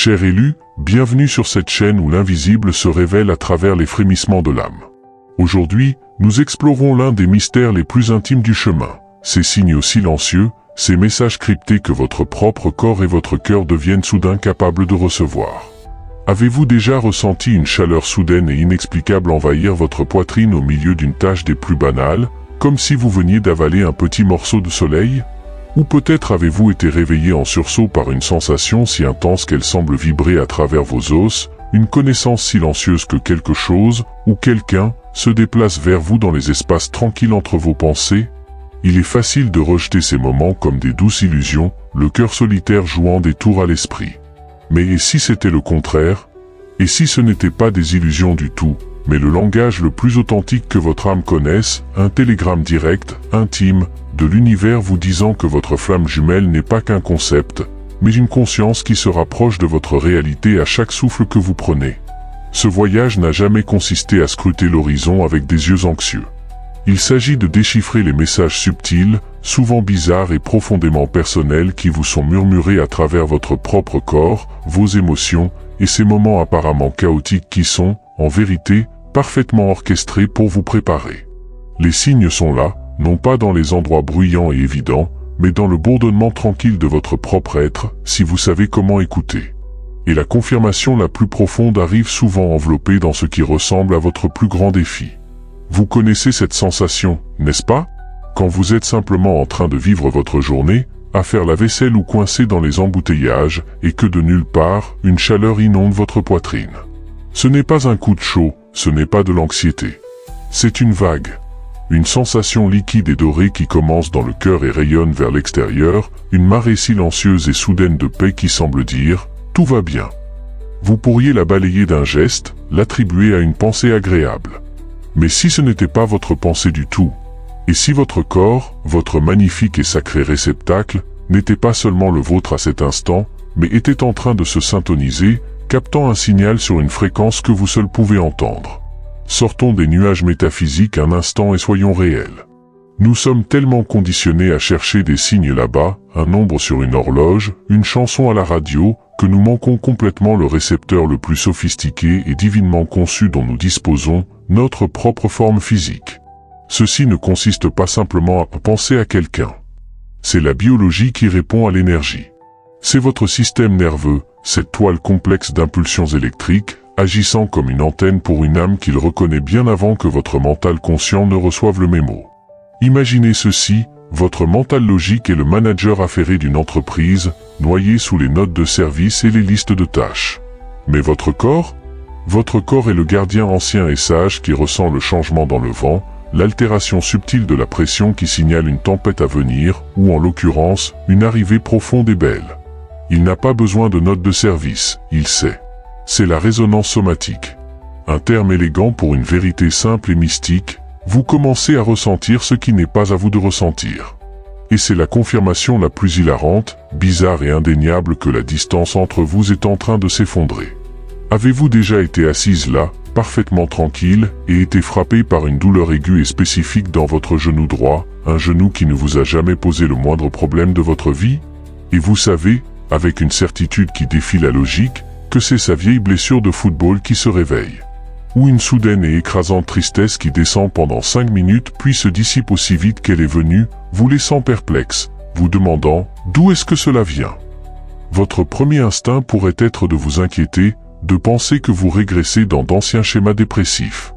Cher élu, bienvenue sur cette chaîne où l'invisible se révèle à travers les frémissements de l'âme. Aujourd'hui, nous explorons l'un des mystères les plus intimes du chemin, ces signaux silencieux, ces messages cryptés que votre propre corps et votre cœur deviennent soudain capables de recevoir. Avez-vous déjà ressenti une chaleur soudaine et inexplicable envahir votre poitrine au milieu d'une tâche des plus banales, comme si vous veniez d'avaler un petit morceau de soleil ? Ou peut-être avez-vous été réveillé en sursaut par une sensation si intense qu'elle semble vibrer à travers vos os, une connaissance silencieuse que quelque chose, ou quelqu'un, se déplace vers vous dans les espaces tranquilles entre vos pensées ? Il est facile de rejeter ces moments comme des douces illusions, le cœur solitaire jouant des tours à l'esprit. Mais et si c'était le contraire ? Et si ce n'était pas des illusions du tout, mais le langage le plus authentique que votre âme connaisse, un télégramme direct, intime, de l'univers vous disant que votre flamme jumelle n'est pas qu'un concept, mais une conscience qui se rapproche de votre réalité à chaque souffle que vous prenez. Ce voyage n'a jamais consisté à scruter l'horizon avec des yeux anxieux. Il s'agit de déchiffrer les messages subtils, souvent bizarres et profondément personnels qui vous sont murmurés à travers votre propre corps, vos émotions, et ces moments apparemment chaotiques qui sont, en vérité, parfaitement orchestrés pour vous préparer. Les signes sont là, non pas dans les endroits bruyants et évidents, mais dans le bourdonnement tranquille de votre propre être, si vous savez comment écouter. Et la confirmation la plus profonde arrive souvent enveloppée dans ce qui ressemble à votre plus grand défi. Vous connaissez cette sensation, n'est-ce pas ? Quand vous êtes simplement en train de vivre votre journée, à faire la vaisselle ou coincé dans les embouteillages, et que de nulle part, une chaleur inonde votre poitrine. Ce n'est pas un coup de chaud, ce n'est pas de l'anxiété. C'est une vague. Une sensation liquide et dorée qui commence dans le cœur et rayonne vers l'extérieur, une marée silencieuse et soudaine de paix qui semble dire « tout va bien ». Vous pourriez la balayer d'un geste, l'attribuer à une pensée agréable. Mais si ce n'était pas votre pensée du tout, et si votre corps, votre magnifique et sacré réceptacle, n'était pas seulement le vôtre à cet instant, mais était en train de se syntoniser, captant un signal sur une fréquence que vous seul pouvez entendre. Sortons des nuages métaphysiques un instant et soyons réels. Nous sommes tellement conditionnés à chercher des signes là-bas, un nombre sur une horloge, une chanson à la radio, que nous manquons complètement le récepteur le plus sophistiqué et divinement conçu dont nous disposons, notre propre forme physique. Ceci ne consiste pas simplement à penser à quelqu'un. C'est la biologie qui répond à l'énergie. C'est votre système nerveux, cette toile complexe d'impulsions électriques, agissant comme une antenne pour une âme qu'il reconnaît bien avant que votre mental conscient ne reçoive le mémo. Imaginez ceci, votre mental logique est le manager affairé d'une entreprise, noyé sous les notes de service et les listes de tâches. Mais votre corps ? Votre corps est le gardien ancien et sage qui ressent le changement dans le vent, l'altération subtile de la pression qui signale une tempête à venir, ou en l'occurrence, une arrivée profonde et belle. Il n'a pas besoin de notes de service, il sait. C'est la résonance somatique. Un terme élégant pour une vérité simple et mystique, vous commencez à ressentir ce qui n'est pas à vous de ressentir. Et c'est la confirmation la plus hilarante, bizarre et indéniable que la distance entre vous est en train de s'effondrer. Avez-vous déjà été assise là, parfaitement tranquille, et été frappé par une douleur aiguë et spécifique dans votre genou droit, un genou qui ne vous a jamais posé le moindre problème de votre vie ? Et vous savez, avec une certitude qui défie la logique, que c'est sa vieille blessure de football qui se réveille. Ou une soudaine et écrasante tristesse qui descend pendant 5 minutes puis se dissipe aussi vite qu'elle est venue, vous laissant perplexe, vous demandant « d'où est-ce que cela vient ?» Votre premier instinct pourrait être de vous inquiéter, de penser que vous régressez dans d'anciens schémas dépressifs.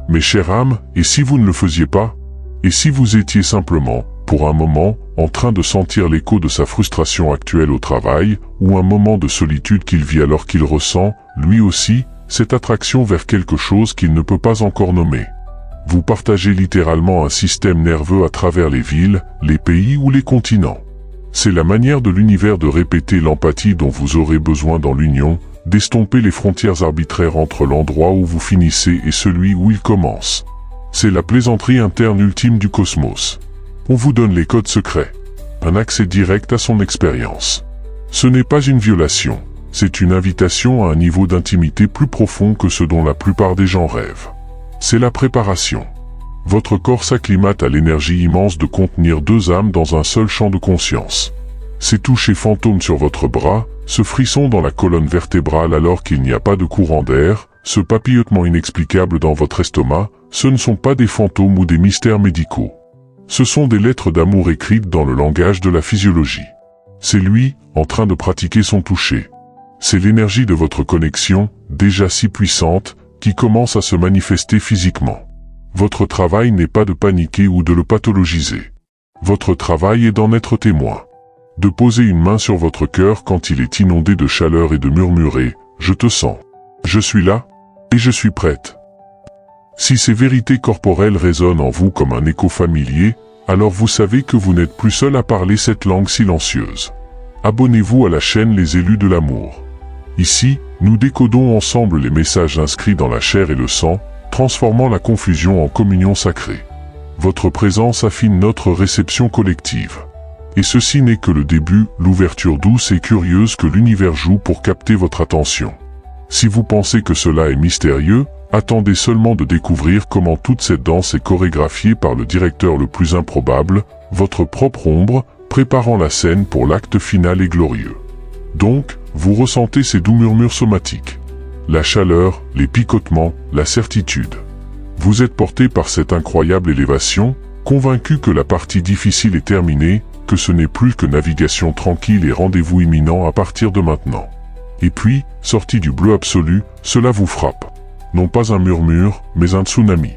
Mais chère âme, et si vous ne le faisiez pas ? Et si vous étiez simplement, pour un moment, en train de sentir l'écho de sa frustration actuelle au travail, ou un moment de solitude qu'il vit alors qu'il ressent, lui aussi, cette attraction vers quelque chose qu'il ne peut pas encore nommer. Vous partagez littéralement un système nerveux à travers les villes, les pays ou les continents. C'est la manière de l'univers de répéter l'empathie dont vous aurez besoin dans l'union, d'estomper les frontières arbitraires entre l'endroit où vous finissez et celui où il commence. C'est la plaisanterie interne ultime du cosmos. On vous donne les codes secrets. Un accès direct à son expérience. Ce n'est pas une violation, c'est une invitation à un niveau d'intimité plus profond que ce dont la plupart des gens rêvent. C'est la préparation. Votre corps s'acclimate à l'énergie immense de contenir deux âmes dans un seul champ de conscience. Ces touchés fantômes sur votre bras, ce frisson dans la colonne vertébrale alors qu'il n'y a pas de courant d'air, ce papillotement inexplicable dans votre estomac, ce ne sont pas des fantômes ou des mystères médicaux. Ce sont des lettres d'amour écrites dans le langage de la physiologie. C'est lui, en train de pratiquer son toucher. C'est l'énergie de votre connexion, déjà si puissante, qui commence à se manifester physiquement. Votre travail n'est pas de paniquer ou de le pathologiser. Votre travail est d'en être témoin. De poser une main sur votre cœur quand il est inondé de chaleur et de murmurer « Je te sens. Je suis là, et je suis prête ». Si ces vérités corporelles résonnent en vous comme un écho familier, alors vous savez que vous n'êtes plus seul à parler cette langue silencieuse. Abonnez-vous à la chaîne Les Élus de l'Amour. Ici, nous décodons ensemble les messages inscrits dans la chair et le sang, transformant la confusion en communion sacrée. Votre présence affine notre réception collective. Et ceci n'est que le début, l'ouverture douce et curieuse que l'univers joue pour capter votre attention. Si vous pensez que cela est mystérieux, attendez seulement de découvrir comment toute cette danse est chorégraphiée par le directeur le plus improbable, votre propre ombre, préparant la scène pour l'acte final et glorieux. Donc, vous ressentez ces doux murmures somatiques. La chaleur, les picotements, la certitude. Vous êtes porté par cette incroyable élévation, convaincu que la partie difficile est terminée, que ce n'est plus que navigation tranquille et rendez-vous imminent à partir de maintenant. Et puis, sorti du bleu absolu, cela vous frappe. Non pas un murmure, mais un tsunami.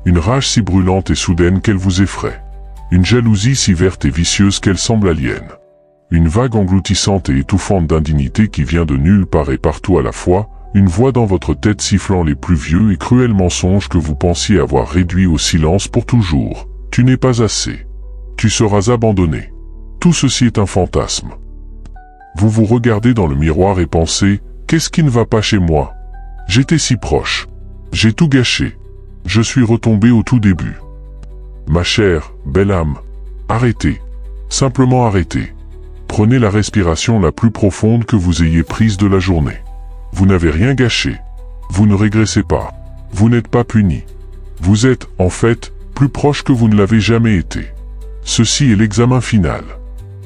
Une rage si brûlante et soudaine qu'elle vous effraie. Une jalousie si verte et vicieuse qu'elle semble aliène. Une vague engloutissante et étouffante d'indignité qui vient de nulle part et partout à la fois, une voix dans votre tête sifflant les plus vieux et cruels mensonges que vous pensiez avoir réduits au silence pour toujours. Tu n'es pas assez. Tu seras abandonné. Tout ceci est un fantasme. Vous vous regardez dans le miroir et pensez, qu'est-ce qui ne va pas chez moi? J'étais si proche. J'ai tout gâché. Je suis retombé au tout début. Ma chère, belle âme, arrêtez. Simplement arrêtez. Prenez la respiration la plus profonde que vous ayez prise de la journée. Vous n'avez rien gâché. Vous ne régressez pas. Vous n'êtes pas puni. Vous êtes, en fait, plus proche que vous ne l'avez jamais été. Ceci est l'examen final.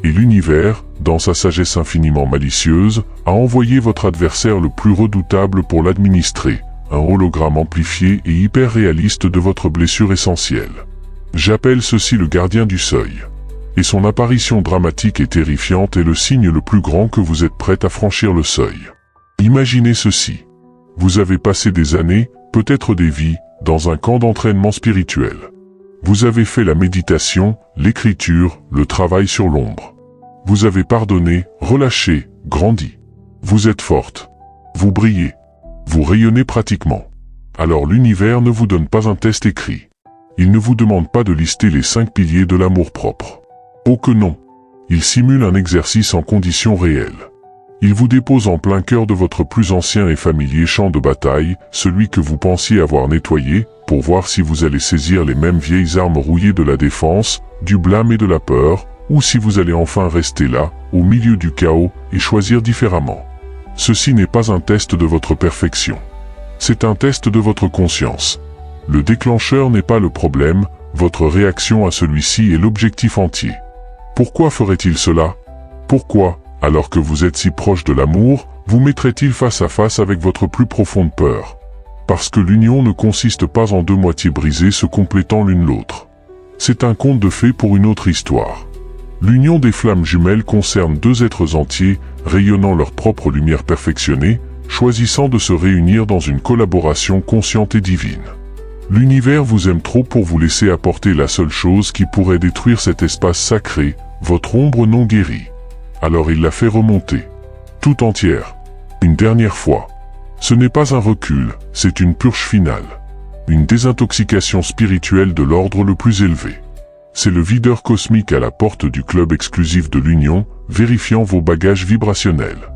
Et l'univers, dans sa sagesse infiniment malicieuse, a envoyé votre adversaire le plus redoutable pour l'administrer, un hologramme amplifié et hyper réaliste de votre blessure essentielle. J'appelle ceci le gardien du seuil. Et son apparition dramatique et terrifiante est le signe le plus grand que vous êtes prêt à franchir le seuil. Imaginez ceci. Vous avez passé des années, peut-être des vies, dans un camp d'entraînement spirituel. Vous avez fait la méditation, l'écriture, le travail sur l'ombre. Vous avez pardonné, relâché, grandi. Vous êtes forte. Vous brillez. Vous rayonnez pratiquement. Alors l'univers ne vous donne pas un test écrit. Il ne vous demande pas de lister les 5 piliers de l'amour-propre. Oh que non. Il simule un exercice en conditions réelles. Il vous dépose en plein cœur de votre plus ancien et familier champ de bataille, celui que vous pensiez avoir nettoyé, pour voir si vous allez saisir les mêmes vieilles armes rouillées de la défense, du blâme et de la peur, ou si vous allez enfin rester là, au milieu du chaos, et choisir différemment. Ceci n'est pas un test de votre perfection. C'est un test de votre conscience. Le déclencheur n'est pas le problème, votre réaction à celui-ci est l'objectif entier. Pourquoi ferait-il cela? Pourquoi, alors que vous êtes si proche de l'amour, vous mettrait-il face à face avec votre plus profonde peur? Parce que l'union ne consiste pas en deux moitiés brisées se complétant l'une l'autre. C'est un conte de fées pour une autre histoire. L'union des flammes jumelles concerne deux êtres entiers, rayonnant leur propre lumière perfectionnée, choisissant de se réunir dans une collaboration consciente et divine. L'univers vous aime trop pour vous laisser apporter la seule chose qui pourrait détruire cet espace sacré, votre ombre non guérie. Alors il la fait remonter. Tout entière. Une dernière fois. Ce n'est pas un recul, c'est une purge finale. Une désintoxication spirituelle de l'ordre le plus élevé. C'est le videur cosmique à la porte du club exclusif de l'Union, vérifiant vos bagages vibrationnels.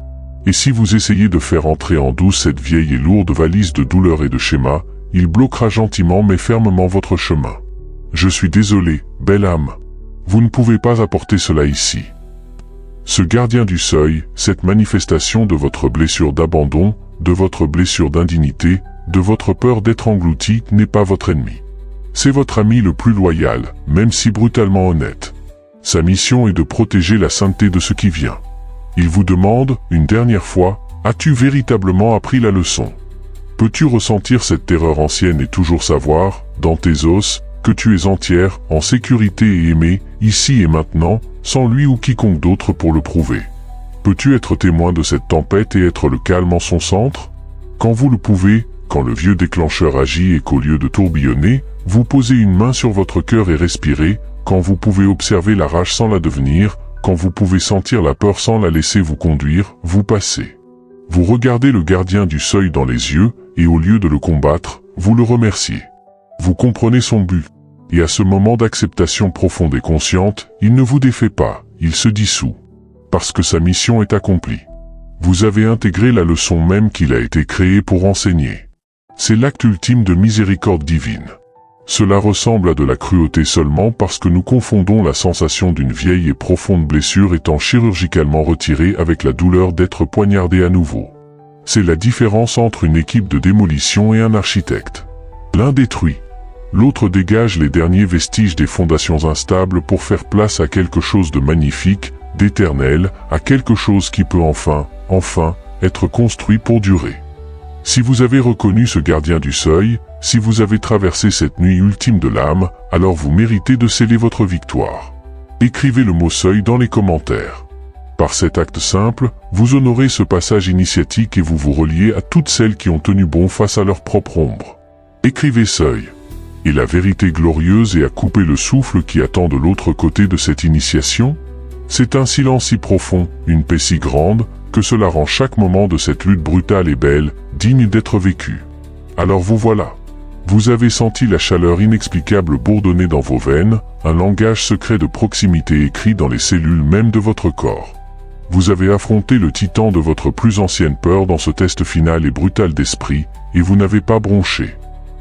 Et si vous essayez de faire entrer en douce cette vieille et lourde valise de douleurs et de schémas, il bloquera gentiment mais fermement votre chemin. Je suis désolé, belle âme. Vous ne pouvez pas apporter cela ici. Ce gardien du seuil, cette manifestation de votre blessure d'abandon, de votre blessure d'indignité, de votre peur d'être englouti, n'est pas votre ennemi. C'est votre ami le plus loyal, même si brutalement honnête. Sa mission est de protéger la sainteté de ce qui vient. Il vous demande, une dernière fois, as-tu véritablement appris la leçon? Peux-tu ressentir cette terreur ancienne et toujours savoir, dans tes os, que tu es entière, en sécurité et aimée, ici et maintenant, sans lui ou quiconque d'autre pour le prouver? Peux-tu être témoin de cette tempête et être le calme en son centre? Quand vous le pouvez, quand le vieux déclencheur agit et qu'au lieu de tourbillonner, vous posez une main sur votre cœur et respirez, quand vous pouvez observer la rage sans la devenir, quand vous pouvez sentir la peur sans la laisser vous conduire, vous passez. Vous regardez le gardien du seuil dans les yeux, et au lieu de le combattre, vous le remerciez. Vous comprenez son but. Et à ce moment d'acceptation profonde et consciente, il ne vous défait pas, il se dissout. Parce que sa mission est accomplie. Vous avez intégré la leçon même qu'il a été créé pour enseigner. C'est l'acte ultime de miséricorde divine. Cela ressemble à de la cruauté seulement parce que nous confondons la sensation d'une vieille et profonde blessure étant chirurgicalement retirée avec la douleur d'être poignardé à nouveau. C'est la différence entre une équipe de démolition et un architecte. L'un détruit. L'autre dégage les derniers vestiges des fondations instables pour faire place à quelque chose de magnifique, d'éternel, à quelque chose qui peut enfin, être construit pour durer. Si vous avez reconnu ce gardien du seuil, si vous avez traversé cette nuit ultime de l'âme, alors vous méritez de sceller votre victoire. Écrivez le mot seuil dans les commentaires. Par cet acte simple, vous honorez ce passage initiatique et vous vous reliez à toutes celles qui ont tenu bon face à leur propre ombre. Écrivez seuil. Et la vérité glorieuse et à couper le souffle qui attend de l'autre côté de cette initiation? C'est un silence si profond, une paix si grande, que cela rend chaque moment de cette lutte brutale et belle, digne d'être vécue. Alors vous voilà. Vous avez senti la chaleur inexplicable bourdonner dans vos veines, un langage secret de proximité écrit dans les cellules même de votre corps. Vous avez affronté le titan de votre plus ancienne peur dans ce test final et brutal d'esprit, et vous n'avez pas bronché.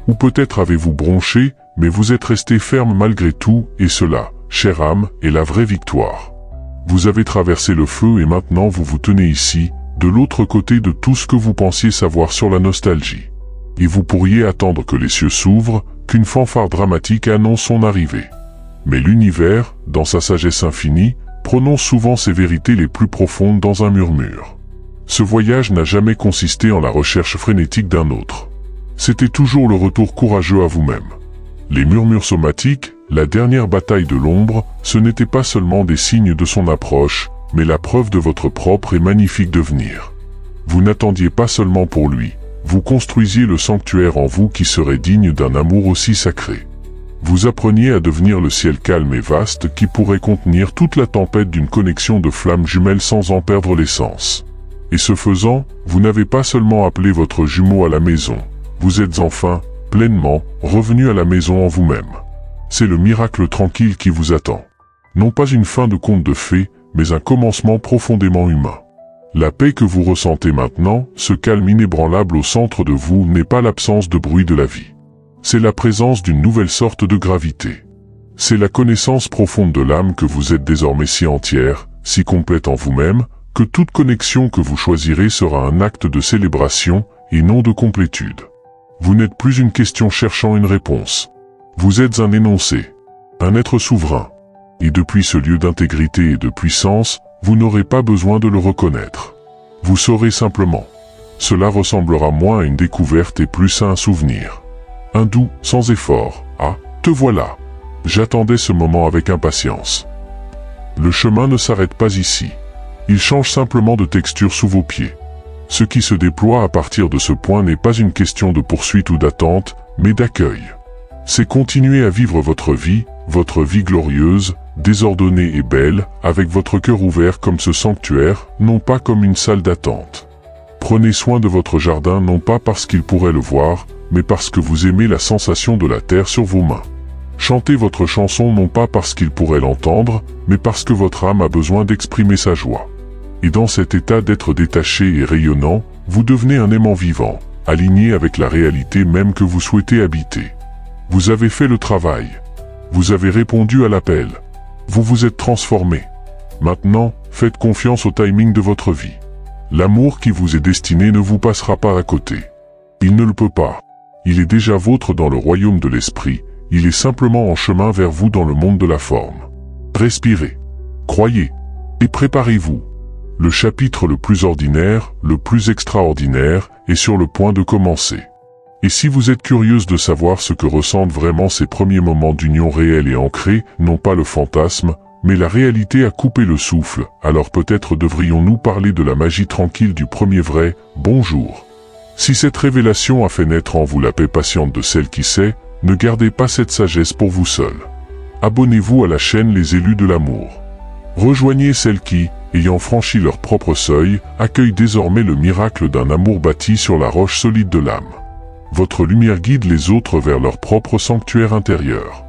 Ou peut-être avez-vous bronché, mais vous êtes resté ferme malgré tout, et cela, chère âme, est la vraie victoire. Vous avez traversé le feu et maintenant vous vous tenez ici, de l'autre côté de tout ce que vous pensiez savoir sur la nostalgie. Et vous pourriez attendre que les cieux s'ouvrent, qu'une fanfare dramatique annonce son arrivée. Mais l'univers, dans sa sagesse infinie, prononce souvent ses vérités les plus profondes dans un murmure. Ce voyage n'a jamais consisté en la recherche frénétique d'un autre. C'était toujours le retour courageux à vous-même. Les murmures somatiques, la dernière bataille de l'ombre, ce n'était pas seulement des signes de son approche, mais la preuve de votre propre et magnifique devenir. Vous n'attendiez pas seulement pour lui, vous construisiez le sanctuaire en vous qui serait digne d'un amour aussi sacré. Vous appreniez à devenir le ciel calme et vaste qui pourrait contenir toute la tempête d'une connexion de flammes jumelles sans en perdre l'essence. Et ce faisant, vous n'avez pas seulement appelé votre jumeau à la maison, vous êtes enfin, pleinement, revenu à la maison en vous-même. C'est le miracle tranquille qui vous attend. Non pas une fin de conte de fées, mais un commencement profondément humain. La paix que vous ressentez maintenant, ce calme inébranlable au centre de vous n'est pas l'absence de bruit de la vie. C'est la présence d'une nouvelle sorte de gravité. C'est la connaissance profonde de l'âme que vous êtes désormais si entière, si complète en vous-même, que toute connexion que vous choisirez sera un acte de célébration et non de complétude. Vous n'êtes plus une question cherchant une réponse. Vous êtes un énoncé, un être souverain. Et depuis ce lieu d'intégrité et de puissance, vous n'aurez pas besoin de le reconnaître. Vous saurez simplement. Cela ressemblera moins à une découverte et plus à un souvenir. Un doux, sans effort. Ah, te voilà. J'attendais ce moment avec impatience. Le chemin ne s'arrête pas ici. Il change simplement de texture sous vos pieds. Ce qui se déploie à partir de ce point n'est pas une question de poursuite ou d'attente, mais d'accueil. C'est continuer à vivre votre vie glorieuse, désordonnée et belle, avec votre cœur ouvert comme ce sanctuaire, non pas comme une salle d'attente. Prenez soin de votre jardin non pas parce qu'il pourrait le voir, mais parce que vous aimez la sensation de la terre sur vos mains. Chantez votre chanson non pas parce qu'il pourrait l'entendre, mais parce que votre âme a besoin d'exprimer sa joie. Et dans cet état d'être détaché et rayonnant, vous devenez un aimant vivant, aligné avec la réalité même que vous souhaitez habiter. Vous avez fait le travail. Vous avez répondu à l'appel. Vous vous êtes transformé. Maintenant, faites confiance au timing de votre vie. L'amour qui vous est destiné ne vous passera pas à côté. Il ne le peut pas. Il est déjà vôtre dans le royaume de l'esprit, il est simplement en chemin vers vous dans le monde de la forme. Respirez. Croyez. Et préparez-vous. Le chapitre le plus ordinaire, le plus extraordinaire, est sur le point de commencer. Et si vous êtes curieuse de savoir ce que ressentent vraiment ces premiers moments d'union réelle et ancrée, non pas le fantasme, mais la réalité a coupé le souffle, alors peut-être devrions-nous parler de la magie tranquille du premier vrai « bonjour ». Si cette révélation a fait naître en vous la paix patiente de celle qui sait, ne gardez pas cette sagesse pour vous seul. Abonnez-vous à la chaîne Les Élus de l'amour. Rejoignez celles qui, ayant franchi leur propre seuil, accueillent désormais le miracle d'un amour bâti sur la roche solide de l'âme. Votre lumière guide les autres vers leur propre sanctuaire intérieur.